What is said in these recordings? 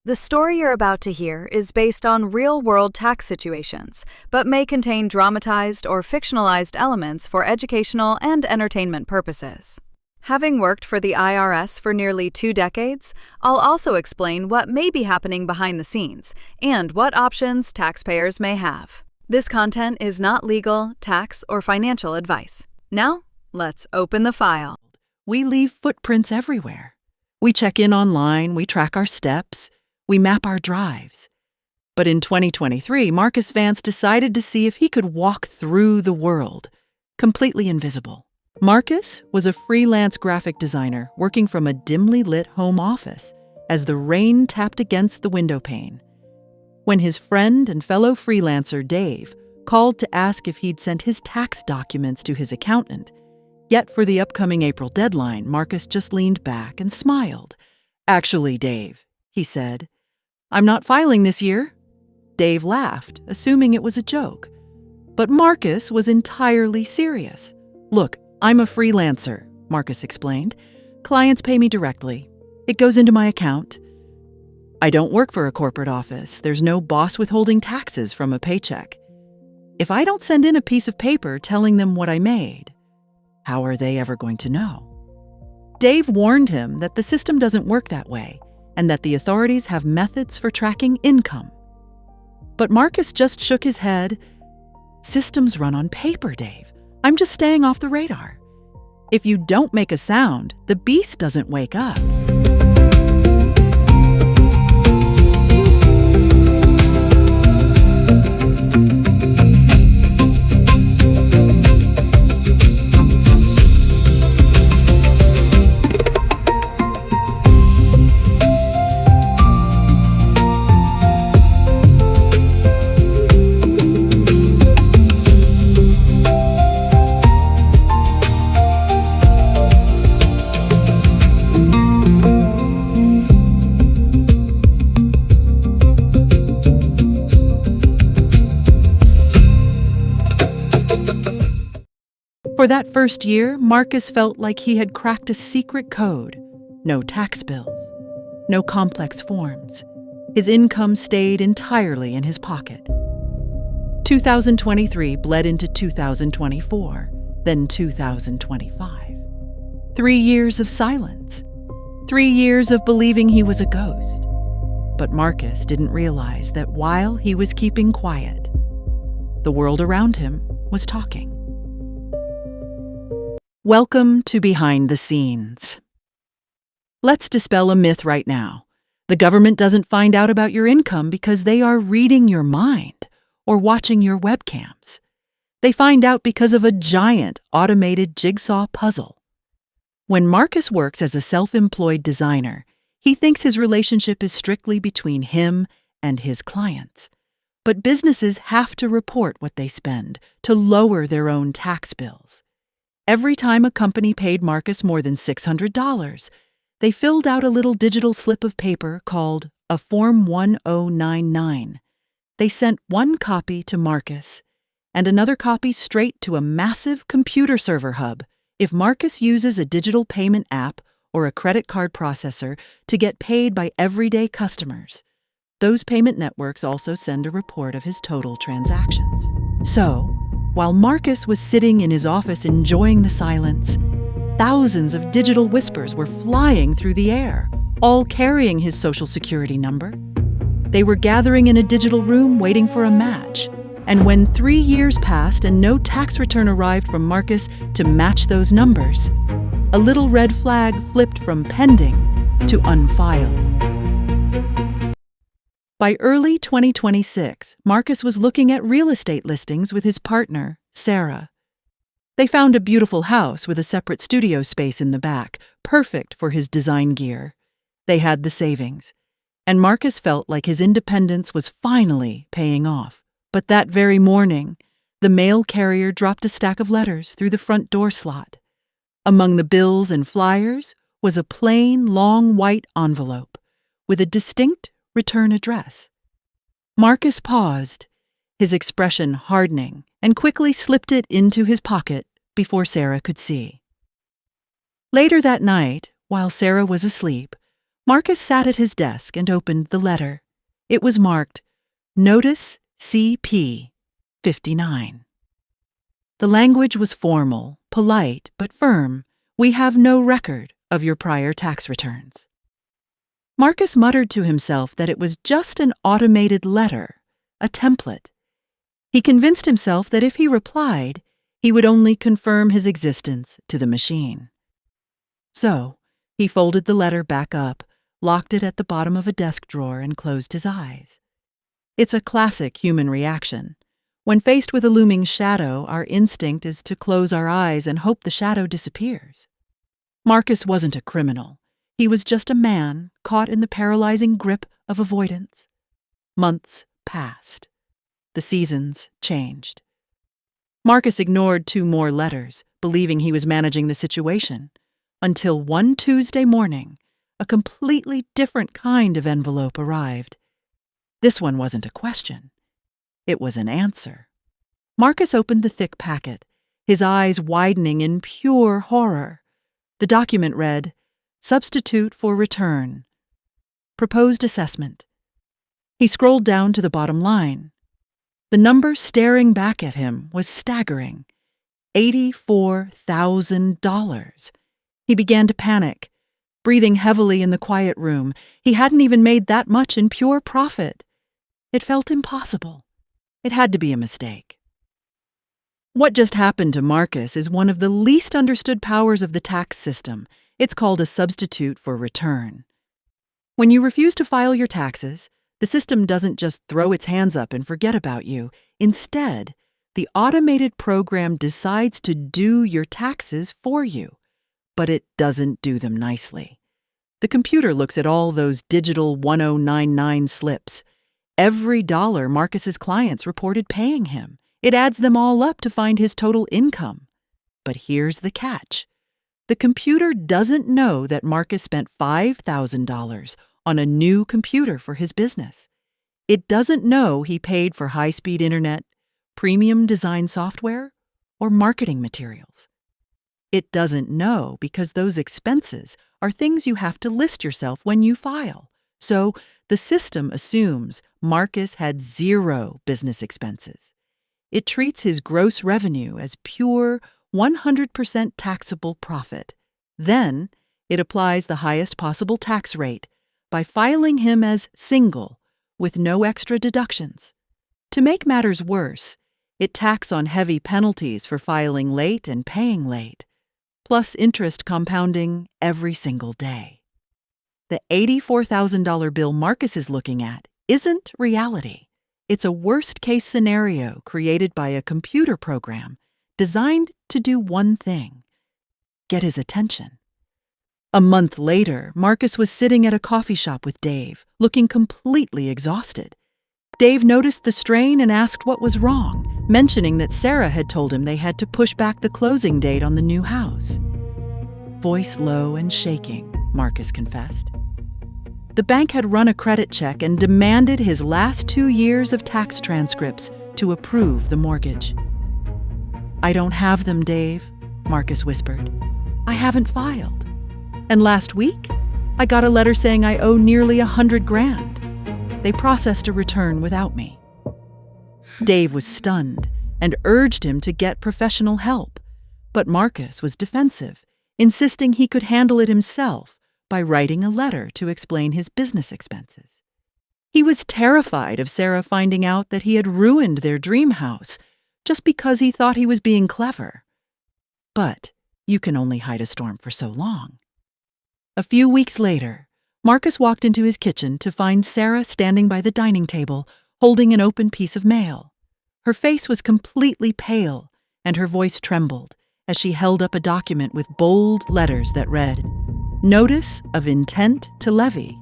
The story you're about to hear is based on real-world tax situations, but may contain dramatized or fictionalized elements for educational and entertainment purposes. Having worked for the IRS for nearly 2 decades, I'll also explain what may be happening behind the scenes and what options taxpayers may have. This content is not legal, tax, or financial advice. Now, let's open the file. We leave footprints everywhere. We check in online, we track our steps, we map our drives. But in 2023, Marcus Vance decided to see if he could walk through the world, completely invisible. Marcus was a freelance graphic designer working from a dimly lit home office as the rain tapped against the window pane. When his friend and fellow freelancer Dave called to ask if he'd sent his tax documents to his accountant, yet for the upcoming April deadline, Marcus just leaned back and smiled. "Actually, Dave," he said, "I'm not filing this year." Dave laughed, assuming it was a joke. But Marcus was entirely serious. "Look, I'm a freelancer," Marcus explained. "Clients pay me directly. It goes into my account. I don't work for a corporate office. There's no boss withholding taxes from a paycheck. If I don't send in a piece of paper telling them what I made, how are they ever going to know?" Dave warned him that the system doesn't work that way and that the authorities have methods for tracking income. But Marcus just shook his head. "Systems run on paper, Dave. I'm just staying off the radar. If you don't make a sound, the beast doesn't wake up." For that first year, Marcus felt like he had cracked a secret code. No tax bills, no complex forms. His income stayed entirely in his pocket. 2023 bled into 2024, then 2025. 3 years of silence. 3 years of believing he was a ghost. But Marcus didn't realize that while he was keeping quiet, the world around him was talking. Welcome to Behind the Scenes. Let's dispel a myth right now. The government doesn't find out about your income because they are reading your mind or watching your webcams. They find out because of a giant automated jigsaw puzzle. When Marcus works as a self-employed designer, he thinks his relationship is strictly between him and his clients. But businesses have to report what they spend to lower their own tax bills. Every time a company paid Marcus more than $600, they filled out a little digital slip of paper called a Form 1099. They sent one copy to Marcus and another copy straight to a massive computer server hub if Marcus uses a digital payment app or a credit card processor to get paid by everyday customers. Those payment networks also send a report of his total transactions. So, while Marcus was sitting in his office enjoying the silence, thousands of digital whispers were flying through the air, all carrying his Social Security number. They were gathering in a digital room waiting for a match, and when 3 years passed and no tax return arrived from Marcus to match those numbers, a little red flag flipped from pending to unfiled. By early 2026, Marcus was looking at real estate listings with his partner, Sarah. They found a beautiful house with a separate studio space in the back, perfect for his design gear. They had the savings, and Marcus felt like his independence was finally paying off. But that very morning, the mail carrier dropped a stack of letters through the front door slot. Among the bills and flyers was a plain, long white envelope with a distinct return address. Marcus paused, his expression hardening, and quickly slipped it into his pocket before Sarah could see. Later that night, while Sarah was asleep, Marcus sat at his desk and opened the letter. It was marked, Notice CP 59. The language was formal, polite, but firm. We have no record of your prior tax returns. Marcus muttered to himself that it was just an automated letter, a template. He convinced himself that if he replied, he would only confirm his existence to the machine. So, he folded the letter back up, locked it at the bottom of a desk drawer, and closed his eyes. It's a classic human reaction. When faced with a looming shadow, our instinct is to close our eyes and hope the shadow disappears. Marcus wasn't a criminal. He was just a man caught in the paralyzing grip of avoidance. Months passed. The seasons changed. Marcus ignored 2 more letters, believing he was managing the situation, until one Tuesday morning, a completely different kind of envelope arrived. This one wasn't a question. It was an answer. Marcus opened the thick packet, his eyes widening in pure horror. The document read, Substitute for return. Proposed assessment. He scrolled down to the bottom line. The number staring back at him was staggering. $84,000. He began to panic. Breathing heavily in the quiet room, he hadn't even made that much in pure profit. It felt impossible. It had to be a mistake. What just happened to Marcus is one of the least understood powers of the tax system. It's called a substitute for return. When you refuse to file your taxes, the system doesn't just throw its hands up and forget about you. Instead, the automated program decides to do your taxes for you. But it doesn't do them nicely. The computer looks at all those digital 1099 slips. Every dollar Marcus's clients reported paying him. It adds them all up to find his total income. But here's the catch. The computer doesn't know that Marcus spent $5,000 on a new computer for his business. It doesn't know he paid for high-speed internet, premium design software, or marketing materials. It doesn't know because those expenses are things you have to list yourself when you file. So the system assumes Marcus had 0 business expenses. It treats his gross revenue as pure 100% taxable profit. Then it applies the highest possible tax rate by filing him as single with no extra deductions. To make matters worse, it tacks on heavy penalties for filing late and paying late, plus interest compounding every single day. The $84,000 bill Marcus is looking at isn't reality. It's a worst-case scenario created by a computer program designed to do one thing: get his attention. A month later, Marcus was sitting at a coffee shop with Dave, looking completely exhausted. Dave noticed the strain and asked what was wrong, mentioning that Sarah had told him they had to push back the closing date on the new house. Voice low and shaking, Marcus confessed. The bank had run a credit check and demanded his last 2 years of tax transcripts to approve the mortgage. I don't have them, Dave, Marcus whispered. I haven't filed. And last week, I got a letter saying I owe nearly $100,000. They processed a return without me. Dave was stunned and urged him to get professional help, but Marcus was defensive, insisting he could handle it himself by writing a letter to explain his business expenses. He was terrified of Sarah finding out that he had ruined their dream house just because he thought he was being clever. But you can only hide a storm for so long. A few weeks later, Marcus walked into his kitchen to find Sarah standing by the dining table, holding an open piece of mail. Her face was completely pale, and her voice trembled as she held up a document with bold letters that read, Notice of intent to levy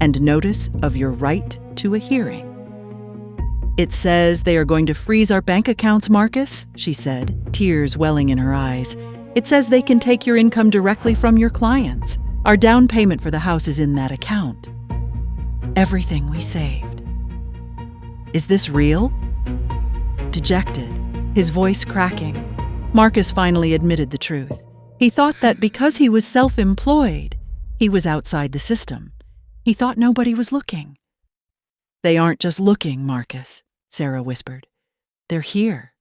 and notice of your right to a hearing. It says they are going to freeze our bank accounts, Marcus, she said, tears welling in her eyes. It says they can take your income directly from your clients. Our down payment for the house is in that account. Everything we saved. Is this real? Dejected, his voice cracking, Marcus finally admitted the truth. He thought that because he was self-employed, he was outside the system. He thought nobody was looking. They aren't just looking, Marcus, Sarah whispered. They're here.